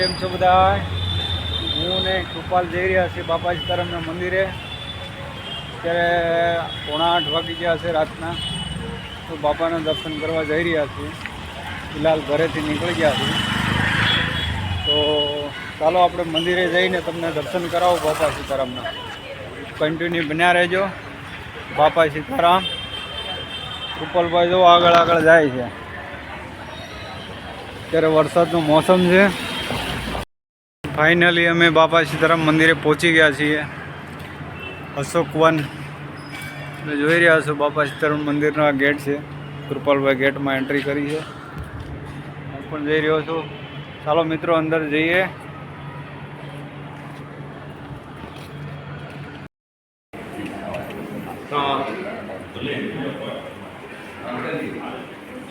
કેમ છો બધા? હું ને કૃપાલ જઈ રહ્યા છીએ બાપા સીતારામના મંદિરે. અત્યારે 7:30 વાગી ગયા છે રાતના. તો બાપાના દર્શન કરવા જઈ રહ્યા છીએ. ફિલહાલ ઘરેથી નીકળી ગયા છીએ. તો ચાલો આપણે મંદિરે જઈને તમને દર્શન કરાવો બાપા સીતારામના. કન્ટિન્યુ બન્યા રહેજો. બાપા સીતારામ. કૃપાલભાઈ જો આગળ જાય છે. અત્યારે વરસાદનું મોસમ છે. ફાઇનલી અમે બાપા સીતારામ મંદિરે પહોંચી ગયા છીએ. અશોકવન જોઈ રહ્યા છો. બાપા સીતારામ મંદિરનો આ ગેટ છે. કૃપાલભાઈ ગેટમાં એન્ટ્રી કરી છે. હું પણ જઈ રહ્યો છું. ચાલો મિત્રો અંદર જઈએ.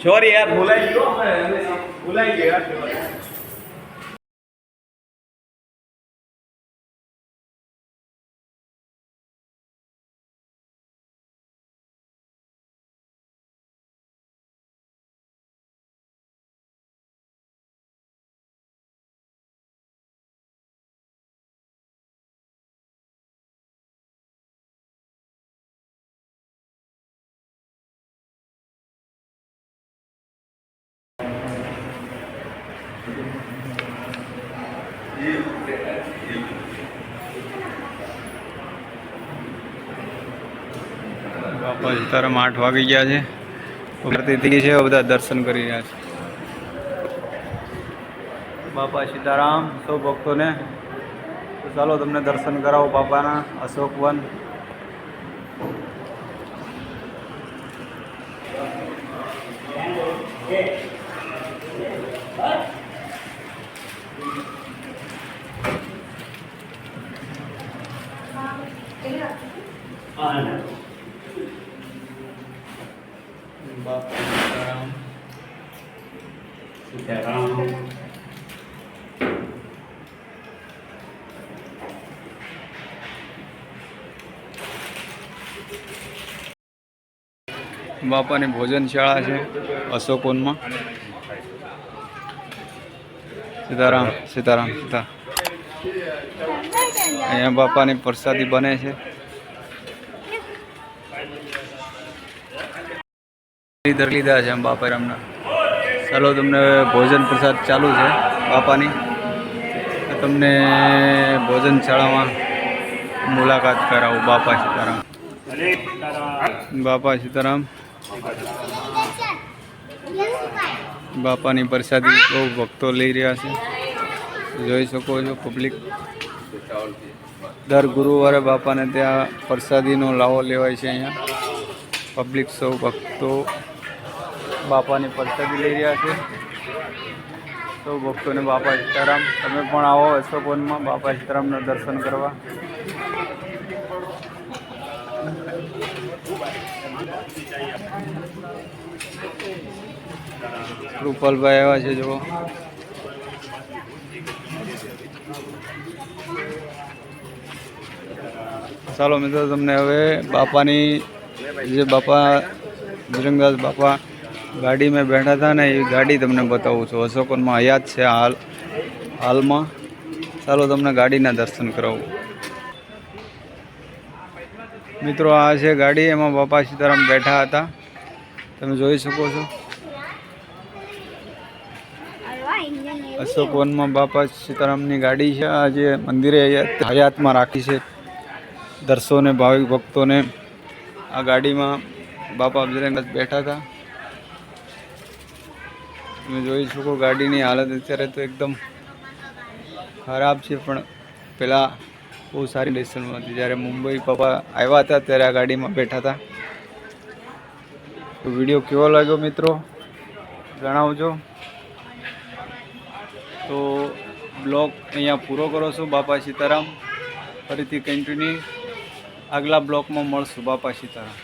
सॉरी यार भुलाई गया બાપા સીતારામ 8 વાગી ગયા છે. આરતી છે. બધા દર્શન કરી રહ્યા છે. બાપા સીતારામ સૌ ભક્તોને. તો ચાલો તમને દર્શન કરાવો બાપાના. અશોકવન. બાપા સીતારામ. બાપાની ભોજનશાળા છે અશોકવનમાં. સીતારામ સીતારામ સીતા. અહીંયા બાપાની પ્રસાદી બને છે. લીધા છે બાપા રામના. ચાલો તમને ભોજન પ્રસાદ ચાલુ છે બાપાની. તમને ભોજનશાળામાં મુલાકાત કરાવું. બાપા સીતારામ. બાપા સીતારામ. બાપાની પ્રસાદી બહુ ભક્તો લઈ રહ્યા છે. જોઈ શકો છો પબ્લિક. દર ગુરુવારે બાપાને ત્યાં પ્રસાદીનો લાવો લેવાય છે. અહીંયા પબ્લિક સૌ ભક્તો બાપાની પ્રસાદી લઈ રહ્યા છે. સૌ ભક્તોને બાપા સીતારામ. તમે પણ આવો અશોકવનમાં બાપા સીતારામના દર્શન કરવા. કૃપાલભાઈ આવ્યા છે જુઓ. ચાલો મિત્રો તમને હવે બાપાની જે બાપા બજરંગદાસ બાપા ગાડીમાં બેઠા હતા ને એ ગાડી તમને બતાવું છું. અશોકવનમાં હયાત છે હાલમાં. ચાલો તમને ગાડીના દર્શન કરાવું. મિત્રો આ છે ગાડી. એમાં બાપા સીતારામ બેઠા હતા. તમે જોઈ શકો છો. અશોકવનમાં બાપા સીતારામની ગાડી છે. આ જે મંદિરે હયાતમાં રાખી છે દર્શોને ભાવિક ભક્તોને. આ ગાડીમાં બાપા બજરંગદાસ બેઠા હતા. તમે જોઈ શકો ગાડીની હાલત અત્યારે તો એકદમ ખરાબ છે. પણ પહેલાં બહુ સારી કન્ડિશનમાં હતી. જ્યારે મુંબઈ બાપા આવ્યા હતા ત્યારે આ ગાડીમાં બેઠા હતા. તો વિડીયો કેવો લાગ્યો મિત્રો જણાવજો. તો બ્લોગ અહીંયા પૂરો કરો છો. બાપા સીતારામ. ફરીથી કન્ટિન્યુ આગલા બ્લોગમાં મળશું. બાપા સીતારામ.